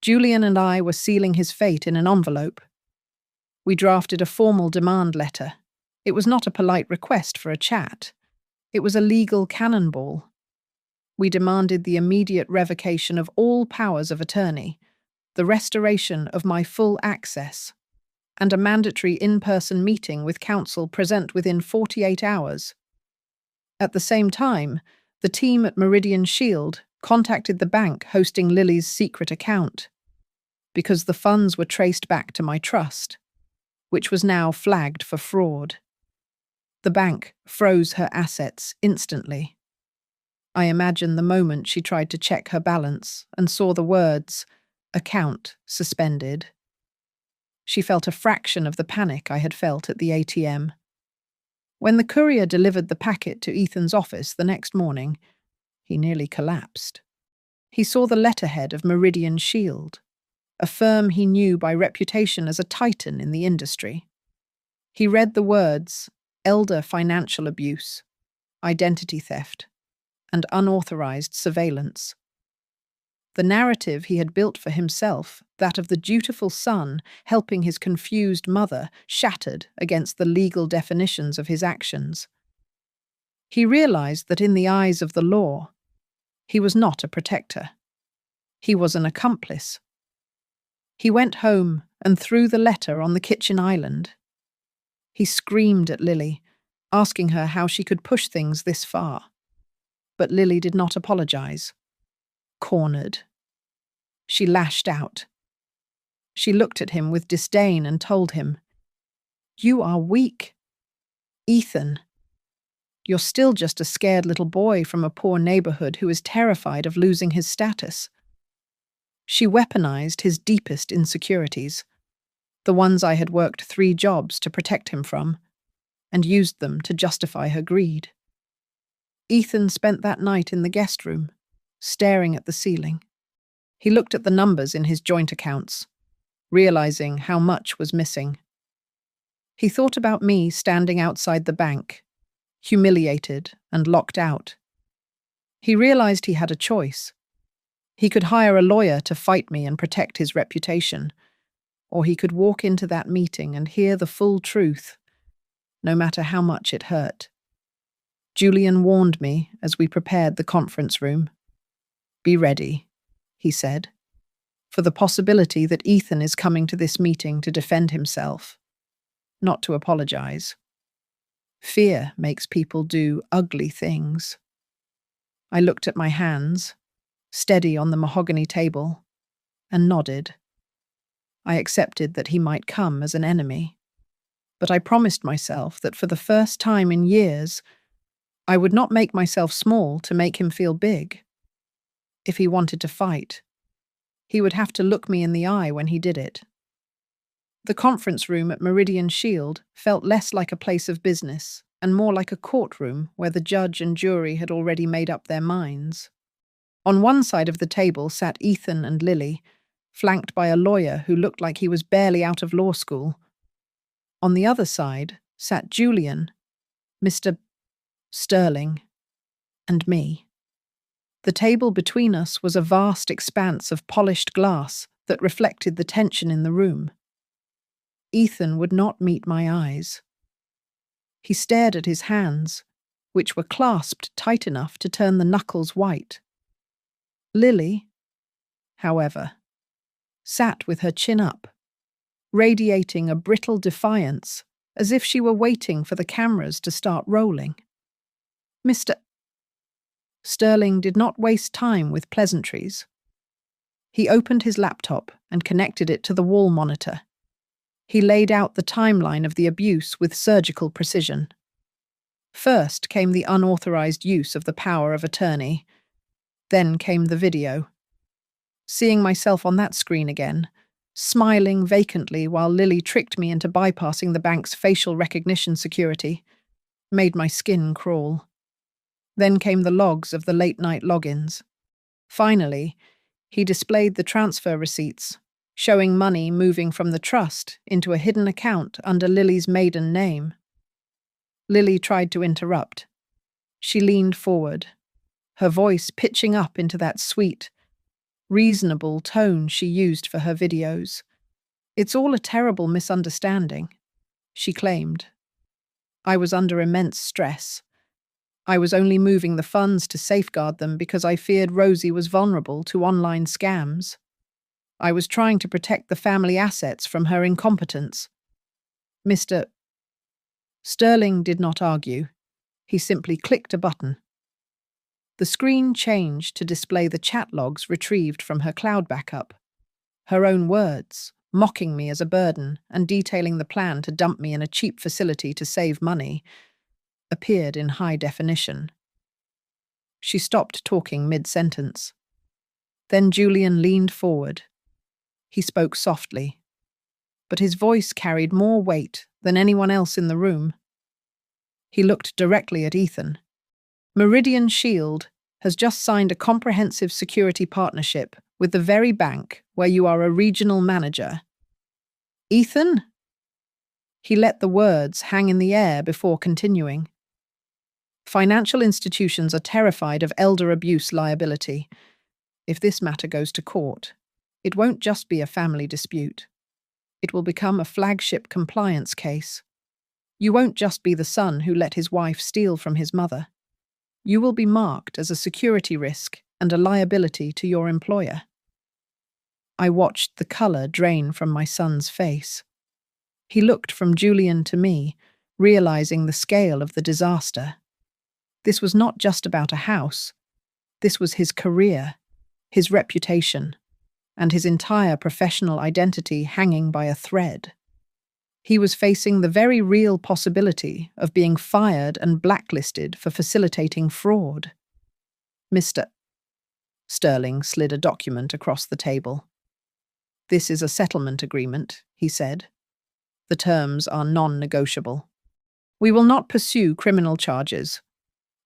Julian and I were sealing his fate in an envelope. We drafted a formal demand letter. It was not a polite request for a chat. It was a legal cannonball. We demanded the immediate revocation of all powers of attorney, the restoration of my full access, and a mandatory in-person meeting with counsel present within 48 hours. At the same time, the team at Meridian Shield contacted the bank hosting Lily's secret account. because the funds were traced back to my trust, which was now flagged for fraud. The bank froze her assets instantly. I imagined the moment she tried to check her balance and saw the words, "Account suspended." She felt a fraction of the panic I had felt at the ATM. When the courier delivered the packet to Ethan's office the next morning, he nearly collapsed. He saw the letterhead of Meridian Shield, a firm he knew by reputation as a titan in the industry. He read the words, elder financial abuse, identity theft, and unauthorized surveillance. The narrative he had built for himself, that of the dutiful son helping his confused mother, shattered against the legal definitions of his actions. He realized that in the eyes of the law, he was not a protector. He was an accomplice. He went home and threw the letter on the kitchen island. He screamed at Lily, asking her how she could push things this far. But Lily did not apologize. Cornered. She lashed out. She looked at him with disdain and told him, "You are weak. Ethan, you're still just a scared little boy from a poor neighborhood who is terrified of losing his status." She weaponized his deepest insecurities, the ones I had worked 3 jobs to protect him from, and used them to justify her greed. Ethan spent that night in the guest room, staring at the ceiling. He looked at the numbers in his joint accounts, realizing how much was missing. He thought about me standing outside the bank, humiliated and locked out. He realized he had a choice. He could hire a lawyer to fight me and protect his reputation, or he could walk into that meeting and hear the full truth, no matter how much it hurt. Julian warned me as we prepared the conference room. "Be ready," he said, "for the possibility that Ethan is coming to this meeting to defend himself, not to apologize. Fear makes people do ugly things." I looked at my hands, steady on the mahogany table, and nodded. I accepted that he might come as an enemy, but I promised myself that for the first time in years, I would not make myself small to make him feel big. If he wanted to fight, he would have to look me in the eye when he did it. The conference room at Meridian Shield felt less like a place of business and more like a courtroom where the judge and jury had already made up their minds. On one side of the table sat Ethan and Lily, flanked by a lawyer who looked like he was barely out of law school. On the other side sat Julian, Mr. Sterling, and me. The table between us was a vast expanse of polished glass that reflected the tension in the room. Ethan would not meet my eyes. He stared at his hands, which were clasped tight enough to turn the knuckles white. Lily, however, sat with her chin up, radiating a brittle defiance, as if she were waiting for the cameras to start rolling. Mr. Sterling did not waste time with pleasantries. He opened his laptop and connected it to the wall monitor. He laid out the timeline of the abuse with surgical precision. First came the unauthorized use of the power of attorney. Then came the video. Seeing myself on that screen again, smiling vacantly while Lily tricked me into bypassing the bank's facial recognition security, made my skin crawl. Then came the logs of the late-night logins. Finally, he displayed the transfer receipts, showing money moving from the trust into a hidden account under Lily's maiden name. Lily tried to interrupt. She leaned forward, her voice pitching up into that sweet, reasonable tone she used for her videos. "It's all a terrible misunderstanding," she claimed. "I was under immense stress. I was only moving the funds to safeguard them because I feared Rosie was vulnerable to online scams. I was trying to protect the family assets from her incompetence." Mr. Sterling did not argue. He simply clicked a button. The screen changed to display the chat logs retrieved from her cloud backup. Her own words, mocking me as a burden and detailing the plan to dump me in a cheap facility to save money, appeared in high definition. She stopped talking mid-sentence. Then Julian leaned forward. He spoke softly, but his voice carried more weight than anyone else in the room. He looked directly at Ethan. Meridian Shield has just signed a comprehensive security partnership with the very bank where you are a regional manager. Ethan? He let the words hang in the air before continuing. Financial institutions are terrified of elder abuse liability. If this matter goes to court, it won't just be a family dispute. It will become a flagship compliance case. You won't just be the son who let his wife steal from his mother. You will be marked as a security risk and a liability to your employer. I watched the colour drain from my son's face. He looked from Julian to me, realizing the scale of the disaster. This was not just about a house. This was his career, his reputation, and his entire professional identity hanging by a thread. He was facing the very real possibility of being fired and blacklisted for facilitating fraud. Mr. Sterling slid a document across the table. This is a settlement agreement, he said. The terms are non-negotiable. We will not pursue criminal charges,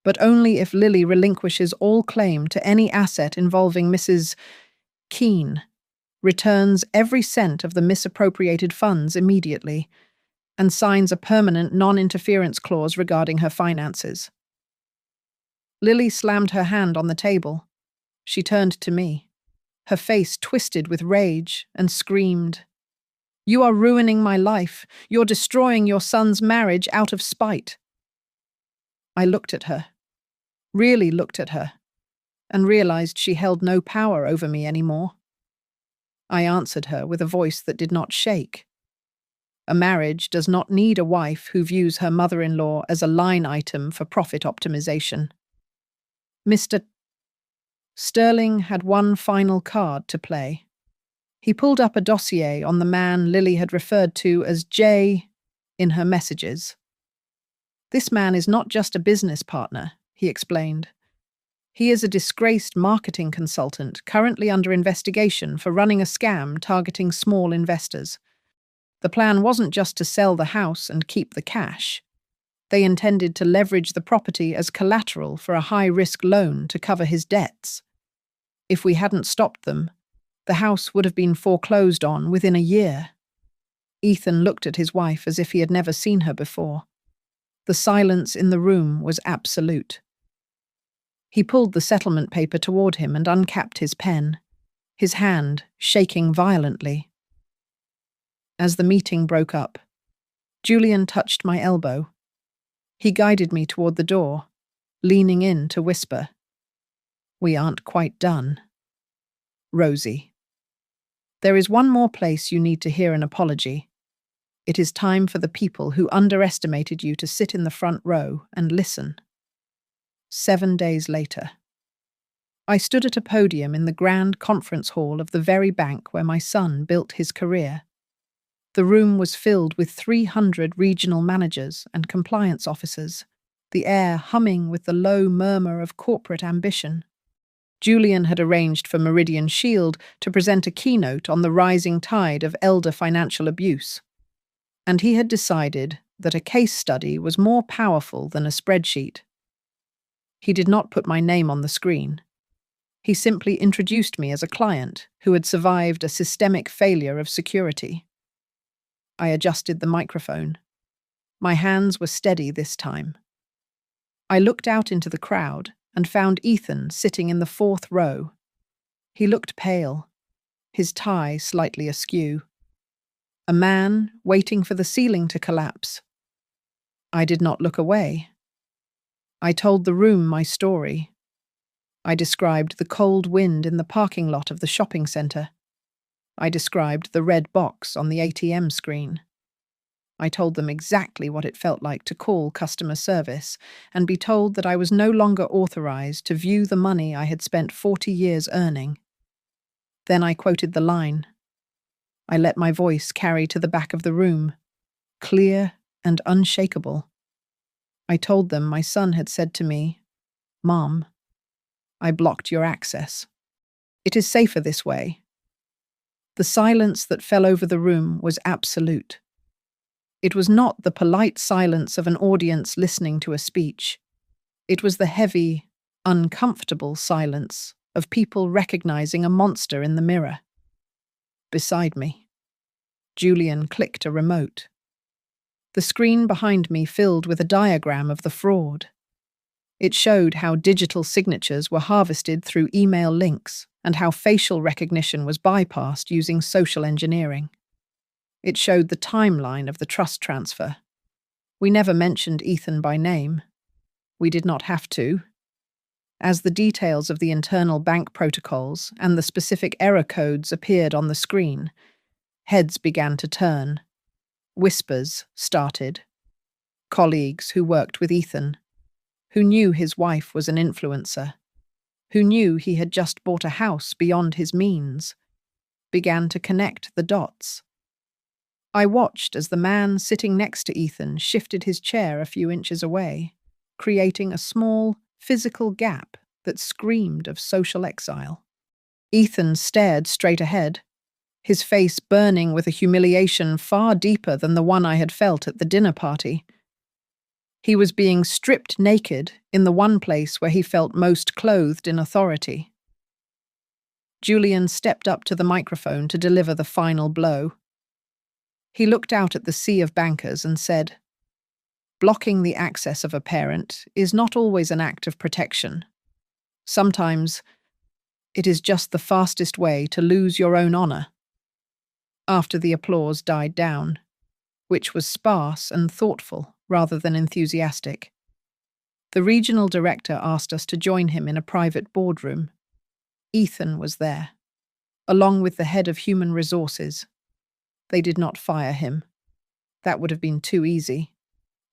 but only if Lily relinquishes all claim to any asset involving Mrs. Keene, returns every cent of the misappropriated funds immediately, and signs a permanent non-interference clause regarding her finances. Lily slammed her hand on the table. She turned to me, her face twisted with rage, and screamed, "You are ruining my life. You're destroying your son's marriage out of spite." I looked at her, really looked at her, and realized she held no power over me anymore. I answered her with a voice that did not shake. A marriage does not need a wife who views her mother-in-law as a line item for profit optimization. Mr. Sterling had one final card to play. He pulled up a dossier on the man Lily had referred to as Jay in her messages. This man is not just a business partner, he explained. He is a disgraced marketing consultant currently under investigation for running a scam targeting small investors. The plan wasn't just to sell the house and keep the cash. They intended to leverage the property as collateral for a high-risk loan to cover his debts. If we hadn't stopped them, the house would have been foreclosed on within a year. Ethan looked at his wife as if he had never seen her before. The silence in the room was absolute. He pulled the settlement paper toward him and uncapped his pen, his hand shaking violently. As the meeting broke up, Julian touched my elbow. He guided me toward the door, leaning in to whisper, "We aren't quite done. Rosie. There is one more place you need to hear an apology. It is time for the people who underestimated you to sit in the front row and listen." 7 days later. I stood at a podium in the grand conference hall of the very bank where my son built his career. The room was filled with 300 regional managers and compliance officers, the air humming with the low murmur of corporate ambition. Julian had arranged for Meridian Shield to present a keynote on the rising tide of elder financial abuse, and he had decided that a case study was more powerful than a spreadsheet. He did not put my name on the screen. He simply introduced me as a client who had survived a systemic failure of security. I adjusted the microphone. My hands were steady this time. I looked out into the crowd and found Ethan sitting in the 4th row. He looked pale, his tie slightly askew. A man waiting for the ceiling to collapse. I did not look away. I told the room my story. I described the cold wind in the parking lot of the shopping centre. I described the red box on the ATM screen. I told them exactly what it felt like to call customer service and be told that I was no longer authorized to view the money I had spent 40 years earning. Then I quoted the line, I let my voice carry to the back of the room, clear and unshakable. I told them my son had said to me, "Mom, I blocked your access. It is safer this way." The silence that fell over the room was absolute. It was not the polite silence of an audience listening to a speech. It was the heavy, uncomfortable silence of people recognizing a monster in the mirror. Beside me, Julian clicked a remote. The screen behind me filled with a diagram of the fraud. It showed how digital signatures were harvested through email links and how facial recognition was bypassed using social engineering. It showed the timeline of the trust transfer. We never mentioned Ethan by name. We did not have to. As the details of the internal bank protocols and the specific error codes appeared on the screen, heads began to turn. Whispers started. Colleagues who worked with Ethan, who knew his wife was an influencer, who knew he had just bought a house beyond his means, began to connect the dots. I watched as the man sitting next to Ethan shifted his chair a few inches away, creating a small, physical gap that screamed of social exile. Ethan stared straight ahead, his face burning with a humiliation far deeper than the one I had felt at the dinner party. He was being stripped naked in the one place where he felt most clothed in authority. Julian stepped up to the microphone to deliver the final blow. He looked out at the sea of bankers and said, "Blocking the access of a parent is not always an act of protection. Sometimes it is just the fastest way to lose your own honor." After the applause died down, which was sparse and thoughtful rather than enthusiastic, the regional director asked us to join him in a private boardroom. Ethan was there, along with the head of human resources. They did not fire him. That would have been too easy.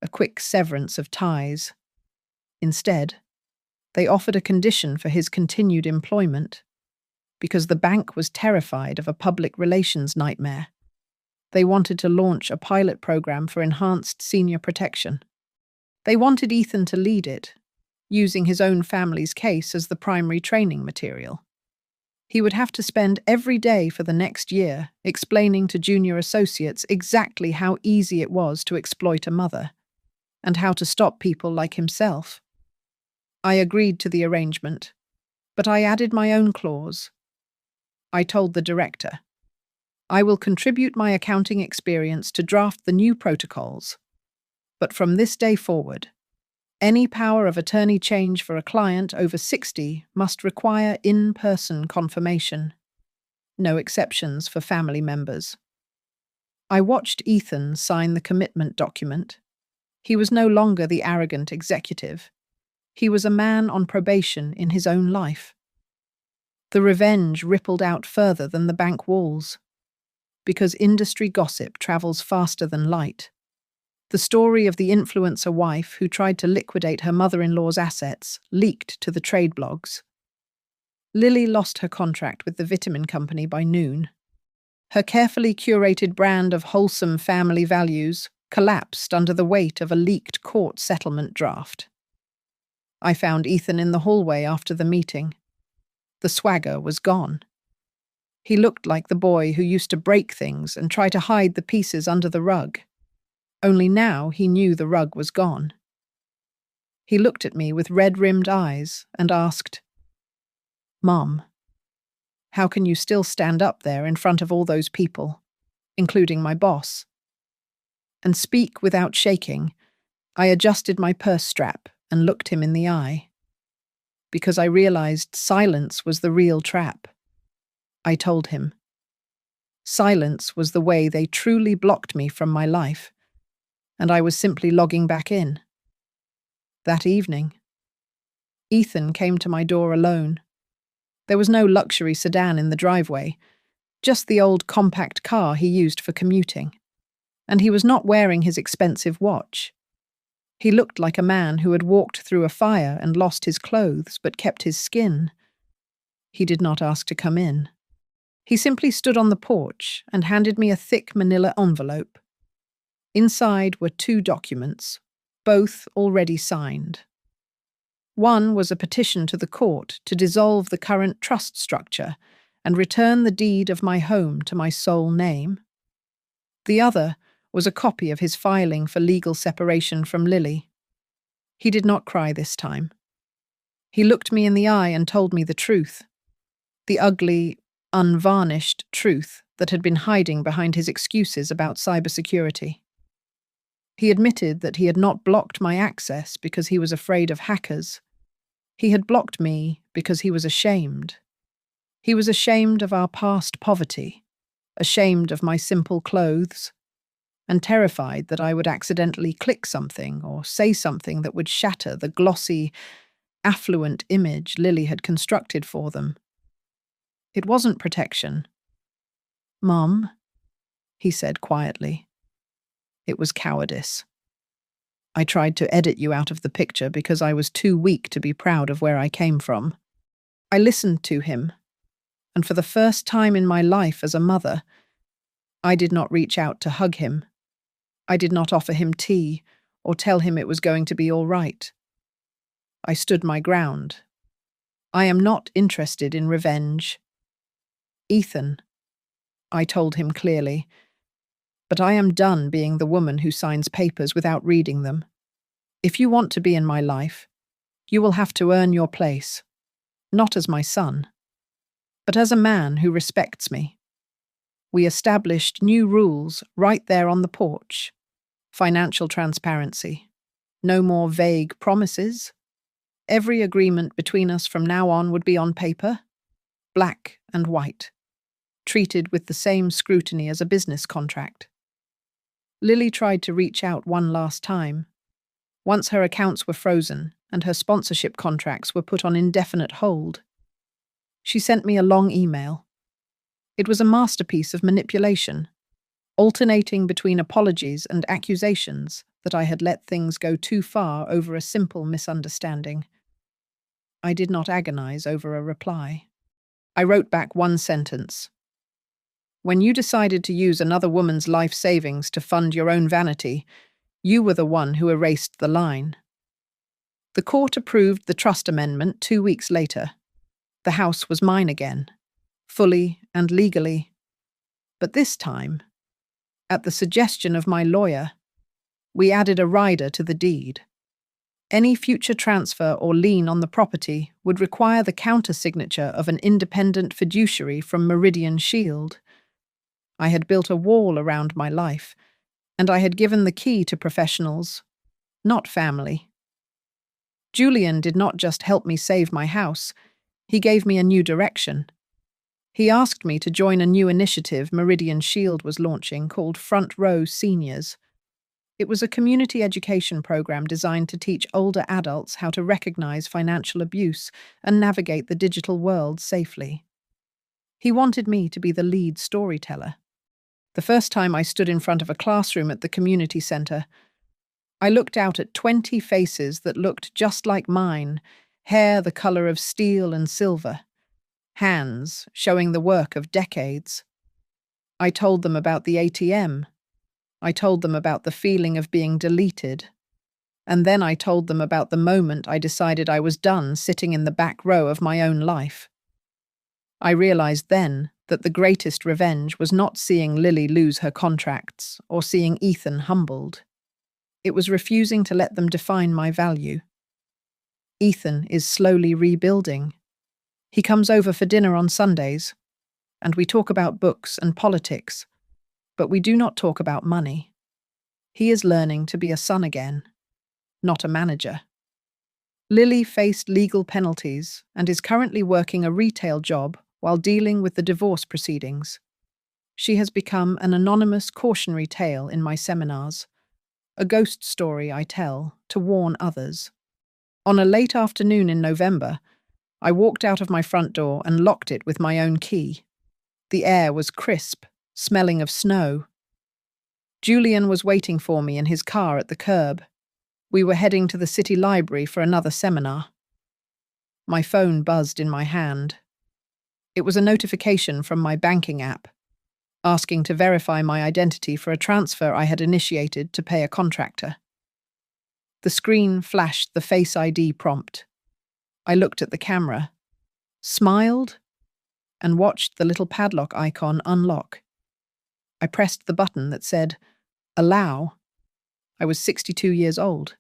A quick severance of ties. Instead, they offered a condition for his continued employment, because the bank was terrified of a public relations nightmare. They wanted to launch a pilot program for enhanced senior protection. They wanted Ethan to lead it, using his own family's case as the primary training material. He would have to spend every day for the next year explaining to junior associates exactly how easy it was to exploit a mother, and how to stop people like himself. I agreed to the arrangement, but I added my own clause. I told the director, "I will contribute my accounting experience to draft the new protocols, but from this day forward, any power of attorney change for a client over 60 must require in-person confirmation. No exceptions for family members." I watched Ethan sign the commitment document. He was no longer the arrogant executive. He was a man on probation in his own life. The revenge rippled out further than the bank walls. Because industry gossip travels faster than light. The story of the influencer wife who tried to liquidate her mother-in-law's assets leaked to the trade blogs. Lily lost her contract with the vitamin company by noon. Her carefully curated brand of wholesome family values collapsed under the weight of a leaked court settlement draft. I found Ethan in the hallway after the meeting. The swagger was gone. He looked like the boy who used to break things and try to hide the pieces under the rug. Only now he knew the rug was gone. He looked at me with red-rimmed eyes and asked, "Mom, how can you still stand up there in front of all those people, including my boss?" And speak without shaking, I adjusted my purse strap and looked him in the eye. Because I realized silence was the real trap. I told him. Silence was the way they truly blocked me from my life, and I was simply logging back in. That evening, Ethan came to my door alone. There was no luxury sedan in the driveway, just the old compact car he used for commuting. And he was not wearing his expensive watch. He looked like a man who had walked through a fire and lost his clothes but kept his skin. He did not ask to come in. He simply stood on the porch and handed me a thick manila envelope. Inside were 2 documents, both already signed. One was a petition to the court to dissolve the current trust structure and return the deed of my home to my sole name. The other was a copy of his filing for legal separation from Lily. He did not cry this time. He looked me in the eye and told me the truth. The ugly, unvarnished truth that had been hiding behind his excuses about cybersecurity. He admitted that he had not blocked my access because he was afraid of hackers. He had blocked me because he was ashamed. He was ashamed of our past poverty, ashamed of my simple clothes, and terrified that I would accidentally click something or say something that would shatter the glossy, affluent image Lily had constructed for them. It wasn't protection. "Mum," he said quietly. It was cowardice. I tried to edit you out of the picture because I was too weak to be proud of where I came from. I listened to him, and for the first time in my life as a mother, I did not reach out to hug him. I did not offer him tea or tell him it was going to be all right. I stood my ground. I am not interested in revenge. "Ethan," I told him clearly, "but I am done being the woman who signs papers without reading them. If you want to be in my life, you will have to earn your place, not as my son, but as a man who respects me." We established new rules right there on the porch. Financial transparency. No more vague promises. Every agreement between us from now on would be on paper, black and white, treated with the same scrutiny as a business contract. Lily tried to reach out one last time. Once her accounts were frozen and her sponsorship contracts were put on indefinite hold. She sent me a long email. It was a masterpiece of manipulation, alternating between apologies and accusations that I had let things go too far over a simple misunderstanding. I did not agonize over a reply. I wrote back one sentence. "When you decided to use another woman's life savings to fund your own vanity, you were the one who erased the line." The court approved the trust amendment 2 weeks later. The house was mine again, fully and legally. But this time, at the suggestion of my lawyer, we added a rider to the deed. Any future transfer or lien on the property would require the counter-signature of an independent fiduciary from Meridian Shield. I had built a wall around my life, and I had given the key to professionals, not family. Julian did not just help me save my house, he gave me a new direction. He asked me to join a new initiative Meridian Shield was launching called Front Row Seniors. It was a community education program designed to teach older adults how to recognize financial abuse and navigate the digital world safely. He wanted me to be the lead storyteller. The first time I stood in front of a classroom at the community center, I looked out at 20 faces that looked just like mine, hair the color of steel and silver, hands showing the work of decades. I told them about the ATM. I told them about the feeling of being deleted. And then I told them about the moment I decided I was done sitting in the back row of my own life. I realized then that the greatest revenge was not seeing Lily lose her contracts or seeing Ethan humbled. It was refusing to let them define my value. Ethan is slowly rebuilding. He comes over for dinner on Sundays, and we talk about books and politics, but we do not talk about money. He is learning to be a son again, not a manager. Lily faced legal penalties and is currently working a retail job while dealing with the divorce proceedings. She has become an anonymous cautionary tale in my seminars, a ghost story I tell to warn others. On a late afternoon in November, I walked out of my front door and locked it with my own key. The air was crisp, smelling of snow. Julian was waiting for me in his car at the curb. We were heading to the city library for another seminar. My phone buzzed in my hand. It was a notification from my banking app, asking to verify my identity for a transfer I had initiated to pay a contractor. The screen flashed the Face ID prompt. I looked at the camera, smiled, and watched the little padlock icon unlock. I pressed the button that said, Allow. I was 62 years old,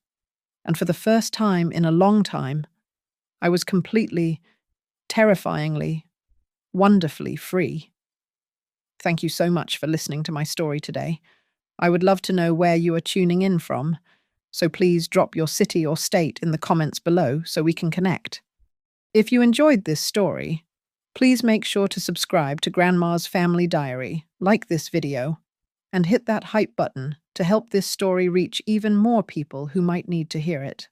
and for the first time in a long time, I was completely, terrifyingly, wonderfully free. Thank you so much for listening to my story today. I would love to know where you are tuning in from, so please drop your city or state in the comments below so we can connect. If you enjoyed this story, please make sure to subscribe to Grandma's Family Diary, like this video, and hit that hype button to help this story reach even more people who might need to hear it.